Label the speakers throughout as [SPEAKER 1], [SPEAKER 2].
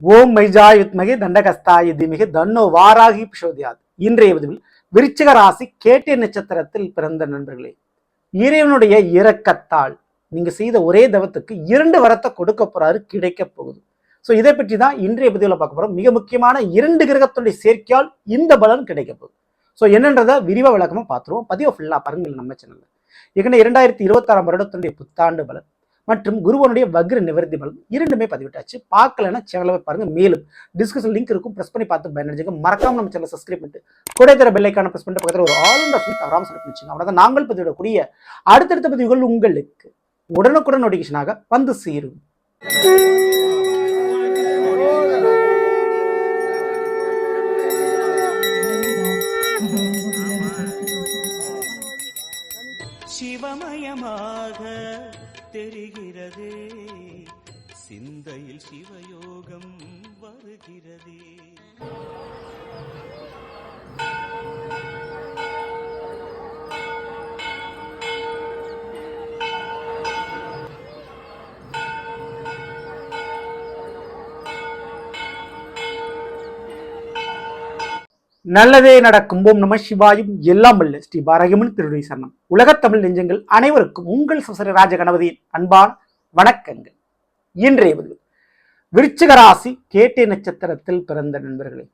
[SPEAKER 1] ஓம் மைஜாய் வித்மகே தண்டகஸ்தாய தீமகே தன்னோ வாராகி பிரசோதியாத். இன்றைய பதிவில் விருச்சிக ராசி கேட்டை நட்சத்திரத்தில் பிறந்த நண்பர்களே, இறைவனுடைய இரக்கத்தால் நீங்க செய்த ஒரே தவத்துக்கு 2 வரத்தை கொடுக்க போறாரு, கிடைக்க போகுது. ஸோ இதை பற்றி தான் இன்றைய பதிவில் பார்க்க போறோம். மிக முக்கியமான 2 கிரகத்துடைய சேர்க்கையால் இந்த பலன் கிடைக்க போகுது. ஸோ என்னன்றதை விரிவாக விளக்கமாக பார்த்துருவோம். பதிவை ஃபுல்லாக பாருங்கள் நம்ம சேனல்ல. ஏற்கனவே 2026 வருடத்தினுடைய புத்தாண்டு பலன் மற்றும் குருவனுடைய வக்ர நிவர்த்தி பலன் இரண்டுமே பதிவிட்டாச்சு. பார்க்கலன்னா சேனலை பாருங்க. மேலும் டிஸ்கிரிப்ஷன் லிங்க் இருக்கும், பிரஸ் பண்ணி பார்த்து பயனடைஞ்சுங்க. மறக்காம நம்ம சேனலை சப்ஸ்கிரைப் பண்ணிட்டு கூட தர பெல் ஐக்கான பிரஸ் பண்ணிட்டு பக்கத்தில் ஒரு ஆல் ஆப்ஷன் தவறாம செலக்ட் பண்ணிச்சுங்க. அவ்வளோதான் நாங்கள் பதிவிடக்கூடிய அடுத்தடுத்த பதிவுகள் உங்களுக்கு உடனுக்குடன் நோட்டிஃபிகேஷனாக வந்து சேரும்.
[SPEAKER 2] சிவமயமாக தெரிகிறதே, சிந்தையில் சிவயோகம் வருகிறதே.
[SPEAKER 1] நல்லதே நடக்கும். ஓம் நம சிவாயும். எல்லாம் வல்ல ஸ்ரீ பாரகமன் திருடி சரணம். உலகத்தமிழ் நெஞ்சங்கள் அனைவருக்கும் உங்கள் சசர ராஜ கணபதியின் அன்பான வணக்கங்கள். இன்றைய பதிவு விருச்சிக ராசி கேட்டை நட்சத்திரத்தில் பிறந்த நண்பர்களே,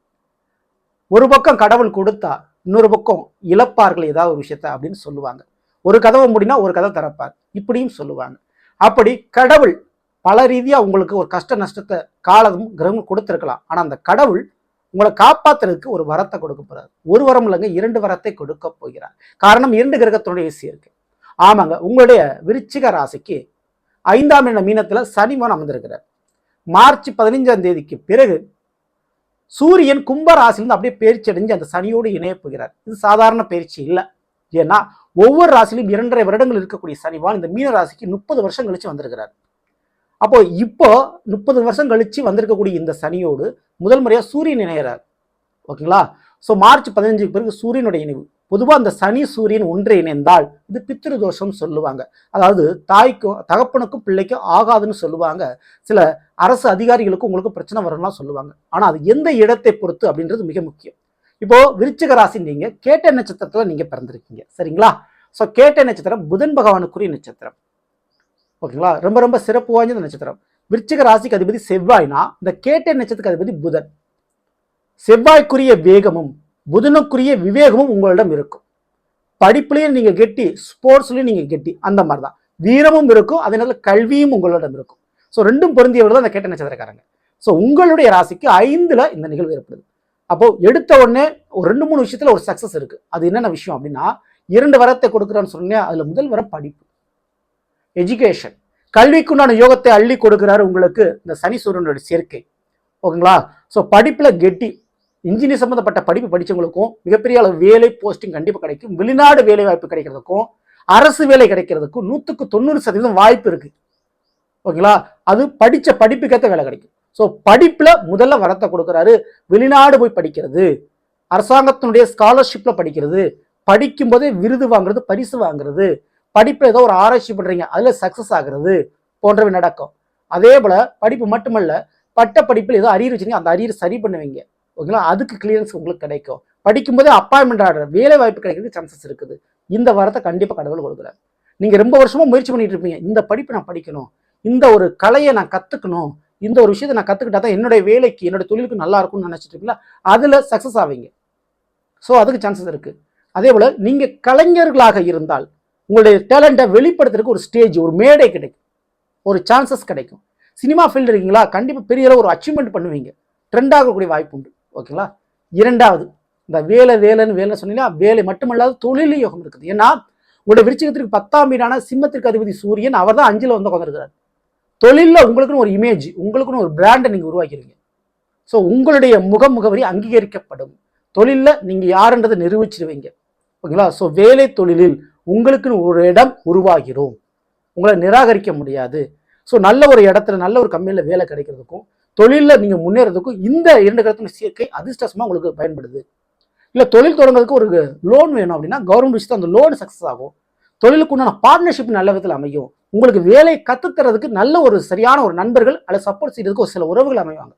[SPEAKER 1] ஒரு பக்கம் கடவுள் கொடுத்தா இன்னொரு பக்கம் இழப்பார்கள் ஏதாவது ஒரு விஷயத்த அப்படின்னு சொல்லுவாங்க. ஒரு கதவை முடினா ஒரு கதவை திறப்பார், இப்படியும் சொல்லுவாங்க. அப்படி கடவுள் பல ரீதியா உங்களுக்கு ஒரு கஷ்ட நஷ்டத்தை காலமும் கிரகமும் கொடுத்திருக்கலாம். ஆனா அந்த கடவுள் உங்களை காப்பாத்துறதுக்கு ஒரு வரத்தை கொடுக்க போறாரு. ஒரு வரம் இல்லைங்க, 2 வரத்தை கொடுக்க போகிறார். காரணம் 2 கிரகத்தினுடைய சேர்க்கை. ஆமாங்க, உங்களுடைய விருச்சிக ராசிக்கு 5ஆம் இட மீனத்துல சனி மகன் அமர்ந்திருக்கிறார். மார்ச் 15ஆம் தேதிக்கு பிறகு சூரியன் கும்ப ராசிலிருந்து அப்படியே பயிற்சி அடைஞ்சு அந்த சனியோடு இணைய போகிறார். இது சாதாரண பயிற்சி இல்லை. ஏன்னா ஒவ்வொரு ராசியிலும் 2.5 வருடங்கள் இருக்கக்கூடிய சனிவான் இந்த மீன ராசிக்கு 30 வருஷம் கழிச்சு வந்திருக்கிறார். அப்போ இப்போ 30 வருஷம் கழிச்சு வந்திருக்கக்கூடிய இந்த சனியோடு முதல் முறையா சூரியன் இணைகிறார். ஓகேங்களா? ஸோ மார்ச் 15க்கு பிறகு சூரியனுடைய இணைவு. பொதுவாக அந்த சனி சூரியன் ஒன்றை இணைந்தால் இது பித்ரு தோஷம் சொல்லுவாங்க. அதாவது தாய்க்கும் தகப்பனுக்கும் பிள்ளைக்கும் ஆகாதுன்னு சொல்லுவாங்க. சில அரசு அதிகாரிகளுக்கும் உங்களுக்கு பிரச்சனை வரும்லாம் சொல்லுவாங்க. ஆனால் அது எந்த இடத்தை பொறுத்து அப்படின்றது மிக முக்கியம். இப்போ விருச்சிக ராசி நீங்க கேட்டை நட்சத்திரத்துல நீங்க பிறந்திருக்கீங்க, சரிங்களா? ஸோ கேட்டை நட்சத்திரம் புதன் பகவானுக்குரிய நட்சத்திரம். ஓகேங்களா? ரொம்ப ரொம்ப சிறப்பு வாய்ந்த நட்சத்திரம். விருச்சிக ராசிக்கு அதிபதி செவ்வாய்னா இந்த கேட்டை நட்சத்திரத்துக்கு அதிபதி புதன். செவ்வாய்க்குரிய வேகமும் புதனுக்குரிய விவேகமும் உங்களிடம் இருக்கும். படிப்புலையும் நீங்க கெட்டி, ஸ்போர்ட்ஸ்லயும் நீங்க கெட்டி, அந்த மாதிரிதான் வீரமும் இருக்கும். அதே நேரத்தில் கல்வியும் உங்களிடம் இருக்கும். ஸோ 2ம் பொருந்தியவர்கள் தான் அந்த கேட்டை நட்சத்திரக்காரங்க. ஸோ உங்களுடைய ராசிக்கு 5ல் இந்த நிகழ்வு ஏற்படுது. அப்போ எடுத்த உடனே ஒரு 2-3 விஷயத்துல ஒரு சக்சஸ் இருக்கு. அது என்னென்ன விஷயம் அப்படின்னா, 2 வரத்தை கொடுக்குறான்னு சொன்னேன். அதுல முதல் வரம் படிப்பு, எஜுகேஷன், கல்விக்குண்டான யோகத்தை அள்ளி கொடுக்கிறாரு உங்களுக்கு இந்த சனி சூரியனுடைய சேர்க்கை. ஓகேங்களா? ஸோ படிப்புல கெட்டி, இன்ஜினியர் சம்பந்தப்பட்ட படிப்பு படிச்சவங்களுக்கும் மிகப்பெரிய அளவு வேலை போஸ்டிங் கண்டிப்பாக கிடைக்கும். வெளிநாடு வேலை வாய்ப்பு கிடைக்கிறதுக்கும் அரசு வேலை கிடைக்கிறதுக்கும் 100க்கு 90% வாய்ப்பு இருக்கு. ஓகேங்களா? அது படிச்ச படிப்புக்கேற்ற வேலை கிடைக்கும். ஸோ படிப்புல முதல்ல வரத்தை கொடுக்குறாரு. வெளிநாடு போய் படிக்கிறது, அரசாங்கத்தினுடைய ஸ்காலர்ஷிப்ல படிக்கிறது, படிக்கும் போதே விருது வாங்குறது, பரிசு வாங்குறது, படிப்புல ஏதோ ஒரு ஆராய்ச்சி பண்றீங்க அதுல சக்சஸ் ஆகுறது போன்றவை நடக்கும். அதே போல படிப்பு மட்டுமல்ல, பட்ட படிப்பில் ஏதோ அரியர் வச்சுருங்க, அந்த அரியர் சரி பண்ணுவீங்க. ஓகேங்களா? அதுக்கு கிளியரன்ஸ் உங்களுக்கு கிடைக்கும். படிக்கும்போதே அப்பாயின்மெண்ட் ஆர்டர், வேலை வாய்ப்பு கிடைக்கிறது சான்சஸ் இருக்குது. இந்த வாரத்தை கண்டிப்பா கடவுள் கொடுக்குறாரு. நீங்க ரொம்ப வருஷமா முயற்சி பண்ணிட்டு இருப்பீங்க, இந்த படிப்பு நான் படிக்கணும், இந்த ஒரு கலையை நான் கத்துக்கணும், இந்த ஒரு விஷயத்தை நான் கத்துக்கிட்டா தான் என்னுடைய வேலைக்கு என்னுடைய தொழிலுக்கு நல்லா இருக்கும்னு நினைச்சிட்டு இருக்கீங்களா, அதுல சக்சஸ் ஆவீங்க. ஸோ அதுக்கு சான்சஸ் இருக்கு. அதே போல நீங்க கலைஞர்களாக இருந்தால் உங்களுடைய டேலண்ட்டை வெளிப்படுத்துறதுக்கு ஒரு ஸ்டேஜ், ஒரு மேடை கிடைக்கும், ஒரு சான்சஸ் கிடைக்கும். சினிமா ஃபீல்டு இருக்கீங்களா, கண்டிப்பாக பெரிய ஒரு அச்சீவ்மெண்ட் பண்ணுவீங்க, ட்ரெண்ட் ஆகக்கூடிய வாய்ப்பு உண்டு. ஓகேங்களா? 2வது இந்த வேலைன்னு சொன்னீங்கன்னா, வேலை மட்டுமல்லாது தொழில் யோகம் இருக்குது. ஏன்னா உங்களுடைய விருச்சிகத்திற்கு 10ஆம் வீடான சிம்மத்திற்கு அதிபதி சூரியன், அவர் தான் 5ல் வந்து உட்கார்ந்திருக்கிறார். தொழிலில் உங்களுக்குன்னு ஒரு இமேஜ், உங்களுக்குன்னு ஒரு பிராண்டை நீங்க உருவாக்கிறீங்க. ஸோ உங்களுடைய முகவரி அங்கீகரிக்கப்படும். தொழிலில் நீங்க யாருன்றதை நிரூபிச்சிருவீங்க. ஓகேங்களா? ஸோ வேலை தொழிலில் உங்களுக்குன்னு ஒரு இடம் உருவாகிறோம், உங்களை நிராகரிக்க முடியாது. ஸோ நல்ல ஒரு இடத்துல நல்ல ஒரு கம்பெனியில் வேலை கிடைக்கிறதுக்கும் தொழிலில் நீங்கள் முன்னேறதுக்கும் இந்த 2 கிரகத்தின் சேர்க்கை அதிர்ஷ்டமாக உங்களுக்கு பயன்படுது. இல்லை தொழில் தொடங்குறதுக்கு ஒரு லோன் வேணும் அப்படின்னா கவர்மெண்ட் விஷயத்தை அந்த லோன் சக்ஸஸ் ஆகும். தொழிலுக்கு உண்டான பார்ட்னர்ஷிப் நல்ல விதத்தில் அமையும். உங்களுக்கு வேலை கற்றுத்தரதுக்கு நல்ல ஒரு சரியான ஒரு நண்பர்கள் அல்லது சப்போர்ட் செய்யறதுக்கு ஒரு சில உறவுகள் அமைவாங்க.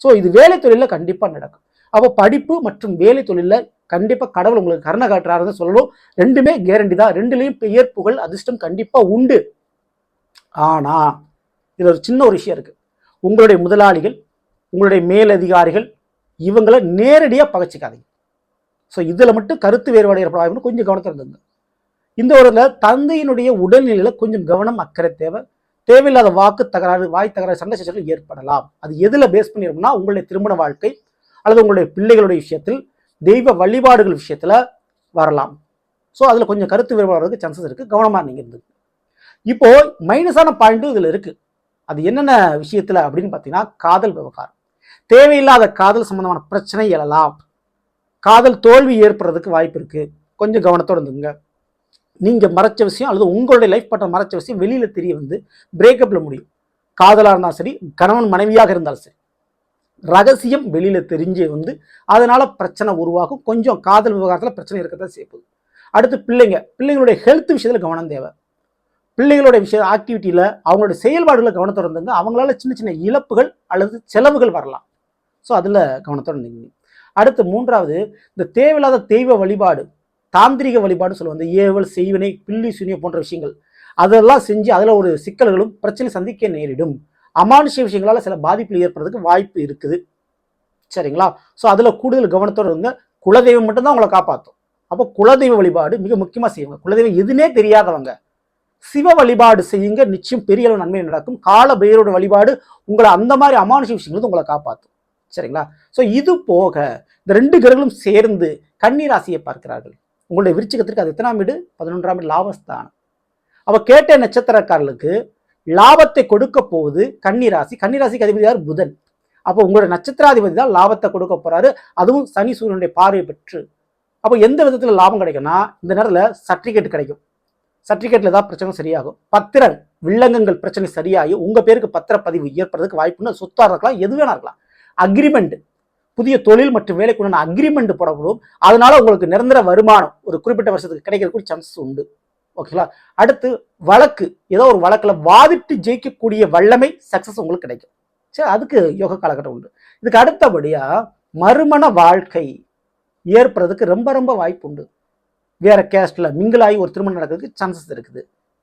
[SPEAKER 1] ஸோ இது வேலை தொழிலில் கண்டிப்பாக நடக்கும். அப்போ படிப்பு மற்றும் வேலை தொழிலில் கண்டிப்பாக கடவுள் உங்களுக்கு கருணை காட்டுறாருன்னு சொல்லணும். ரெண்டுமே கேரண்டி தான். ரெண்டுலேயும் பெயர் புகழ் அதிர்ஷ்டம் கண்டிப்பாக உண்டு. ஆனால் இது ஒரு சின்ன ஒரு விஷயம் இருக்குது. உங்களுடைய முதலாளிகள், உங்களுடைய மேலதிகாரிகள் இவங்களை நேரடியாக பகைச்சிக்காதீங்க. ஸோ இதில் மட்டும் கருத்து வேறுபாடு ஏற்படாதுன்னு கொஞ்சம் கவனத்தில் இருந்துங்க. இந்த ஒரு தந்தையினுடைய உடல்நிலையில் கொஞ்சம் கவனம் அக்கறை தேவை. தேவையில்லாத வாக்கு தகராறு, வாய் தகராறு, சண்டை சச்சரவுகள் ஏற்படலாம். அது எதில் பேஸ் பண்ணிருக்கும்னா உங்களுடைய திருமண வாழ்க்கை அல்லது உங்களுடைய பிள்ளைகளுடைய விஷயத்தில், தெய்வ வழிபாடுகள் விஷயத்தில் வரலாம். ஸோ அதில் கொஞ்சம் கருத்து வேறுபாடுறதுக்கு சான்சஸ் இருக்குது. கவனமாக நீங்கள் இருந்தது. இப்போ மைனஸான பாயிண்ட்டும் இதில் இருக்குது. அது என்னென்ன விஷயத்தில் அப்படின்னு பார்த்தீங்கன்னா, காதல் விவகாரம். தேவையில்லாத காதல் சம்பந்தமான பிரச்சனை எழலாம். காதல் தோல்வி ஏற்படுறதுக்கு வாய்ப்பு இருக்குது. கொஞ்சம் கவனத்தோடு இருந்துங்க. நீங்கள் மறைச்ச விஷயம் அல்லது உங்களுடைய லைஃப் பார்ட்னர் மறைச்ச விஷயம் வெளியில் தெரிய வந்து பிரேக்கப்பில் முடியும். காதலாக இருந்தாலும் சரி, கணவன் மனைவியாக இருந்தாலும் சரி, ரகசியம் வெளியில் தெரிஞ்சு வந்து அதனால் பிரச்சனை உருவாகும். கொஞ்சம் காதல் விவகாரத்தில் பிரச்சனை இருக்கத்தான் செய்யுது. அடுத்து பிள்ளைங்களுடைய ஹெல்த் விஷயத்தில் கவனம் தேவை. பிள்ளைகளுடைய விஷயம் ஆக்டிவிட்டியில் அவங்களுடைய செயல்பாடுகளை கவனத்தோடு இருந்துங்க. அவங்களால சின்ன சின்ன இழப்புகள் அல்லது செலவுகள் வரலாம். ஸோ அதில் கவனத்தோடு இருந்தீங்க. அடுத்து மூன்றாவது, இந்த தேவையில்லாத தெய்வ வழிபாடு, தாந்திரிக வழிபாடு சொல்லுவாங்க. ஏவல், செய்வினை, பில்லி சுனிய போன்ற விஷயங்கள் அதெல்லாம் செஞ்சு அதில் ஒரு சிக்கல்களும் பிரச்சனை சந்திக்க நேரிடும். அமானுஷ விஷயங்களால் சில பாதிப்புகள் ஏற்படுறதுக்கு வாய்ப்பு இருக்குது. சரிங்களா? ஸோ அதில் கூடுதல் கவனத்தோடு இருங்க. குலதெய்வம் மட்டும்தான் உங்களை காப்பாற்றும். அப்போ குலதெய்வ வழிபாடு மிக முக்கியமாக செய்யுங்க. குலதெய்வம் எதுனே தெரியாதவங்க சிவ வழிபாடு செய்யுங்க. நிச்சயம் பெரிய அளவு நன்மை நடக்கும். கால பைரவரோட வழிபாடு உங்களை அந்த மாதிரி அமானுஷ விஷயங்கள் உங்களை காப்பாற்றும். சரிங்களா? ஸோ இது போக இந்த 2 கிரகங்களும் சேர்ந்து கன்னி ராசியை பார்க்கிறார்கள். உங்களுடைய விருச்சிகத்திற்கு அது எத்தனாம் வீடு? 11ஆம் வீடு, லாபஸ்தானம். அவ கேட்ட நட்சத்திரக்காரர்களுக்கு லாபத்தை கொடுக்க போவது கன்னி ராசி. கன்னி ராசிக்கு அதிபதி யார்? புதன். அப்போ உங்களுடைய நட்சத்திராதிபதி தான் லாபத்தை கொடுக்க போறாரு. அதுவும் சனி சூரியனுடைய பார்வை பெற்று. அப்போ எந்த விதத்தில் லாபம் கிடைக்கும்னா, இந்த நேரத்தில் சர்டிஃபிகேட் கிடைக்கும். சர்டிஃபிகேட்ல ஏதாவது பிரச்சனை சரியாகும். பத்திரம் வில்லங்கங்கள் பிரச்சனை சரியாகி உங்க பேருக்கு பத்திரப்பதிவு ஏற்படுறதுக்கு வாய்ப்புன்னு, சொத்தா இருக்கலாம், எது வேணா இருக்கலாம். அக்ரிமெண்ட், புதிய தொழில் மற்றும் வேலைக்குண்டான அக்ரிமெண்ட் போடப்படும். அதனால உங்களுக்கு நிரந்தர வருமானம் ஒரு குறிப்பிட்ட வருஷத்துக்கு கிடைக்கிறதுக்கு சான்சஸ் உண்டு. ஓகேங்களா? அடுத்து வழக்கு, ஏதோ ஒரு வழக்கில் வாதிட்டு ஜெயிக்கக்கூடிய வல்லமை, சக்சஸ் உங்களுக்கு கிடைக்கும். சரி, அதுக்கு யோக காலகட்டம் உண்டு. இதுக்கு அடுத்தபடியா மறுமண வாழ்க்கை ஏற்படுறதுக்கு ரொம்ப ரொம்ப வாய்ப்பு உண்டு. வேற கேஸ்ட்ல மிங்கிளாகி ஒரு திருமணம் நடக்கிறதுக்கு சான்சஸ் இருக்குது.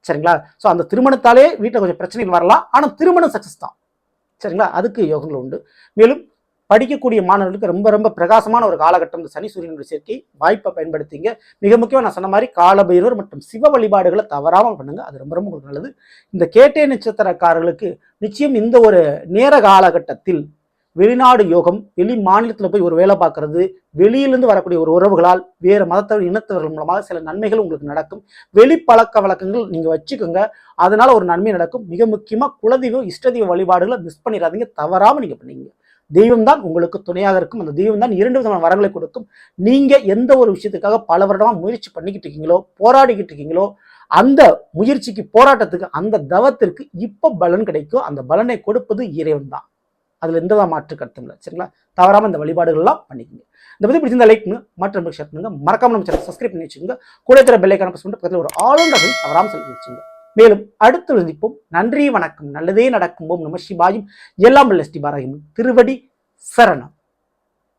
[SPEAKER 1] சரிங்களா? ஸோ அந்த திருமணத்தாலே வீட்டில் கொஞ்சம் பிரச்சனைகள் வரலாம். ஆனால் திருமணம் சக்சஸ் தான். சரிங்களா? அதுக்கு யோகங்கள் உண்டு. மேலும் படிக்கக்கூடிய மாணவர்களுக்கு ரொம்ப ரொம்ப பிரகாசமான ஒரு காலகட்டம் இந்த சனி சூரியனுடைய சேர்க்கை. வாய்ப்பை பயன்படுத்திங்க. மிக முக்கியமாக நான் சொன்ன மாதிரி காலபைரவர் மற்றும் சிவ வழிபாடுகளை தவறாமல் பண்ணுங்க. அது ரொம்ப ரொம்ப உங்களுக்கு நல்லது. இந்த கேட்டை நட்சத்திரக்காரர்களுக்கு நிச்சயம் இந்த ஒரு நேர காலகட்டத்தில் வெளிநாடு யோகம், வெளி மாநிலத்தில் போய் ஒரு வேலை பார்க்கறது, வெளியிலிருந்து வரக்கூடிய ஒரு உறவுகளால் வேறு மதத்தவர் இனத்தவர்கள் மூலமாக சில நன்மைகள் உங்களுக்கு நடக்கும். வெளி பழக்க வழக்கங்கள் நீங்கள் வச்சுக்கோங்க. அதனால ஒரு நன்மை நடக்கும். மிக முக்கியமாக குலதெய்வம், இஷ்டதெய்வ வழிபாடுகளை மிஸ் பண்ணிடாதீங்க. தவறாமல் நீங்கள் பண்ணீங்க. தெய்வம் தான் உங்களுக்கு துணையாக இருக்கும். அந்த தெய்வம் தான் 2 விதமான வரங்களை கொடுக்கும். நீங்க எந்த ஒரு விஷயத்துக்காக பல வருடமா முயற்சி பண்ணிக்கிட்டு இருக்கீங்களோ, போராடிக்கிட்டு இருக்கீங்களோ, அந்த முயற்சிக்கு, போராட்டத்துக்கு, அந்த தவத்திற்கு இப்ப பலன் கிடைக்கும். அந்த பலனை கொடுப்பது இறைவன் தான். அதுல எந்த மாற்று கருத்தும் இல்லை. சரிங்களா? தவறாம இந்த வழிபாடுகள் எல்லாம் பண்ணிக்கோங்க. இந்த பத்தி பிடிச்சிருந்தா லைக் பண்ணுங்க, மற்ற ஷேர் பண்ணுங்க. மறக்காம நம்ம சேனல் சப்ஸ்கிரைப் பண்ணி வச்சுக்கோங்க. கூட இருக்கிற பெல் ஐகானை பிரஸ் பண்ணிட்டு பக்கத்துல ஒரு ஆல் தவறாம சொல்லி வச்சுங்க. மேலும் அடுத்து சந்திப்போம். நன்றி, வணக்கம். நல்லதே நடக்கும். ஓம் நம சிவாயும். எல்லாம் வல்ல ஸ்ரீ பாரகிமன் திருவடி சரணம்.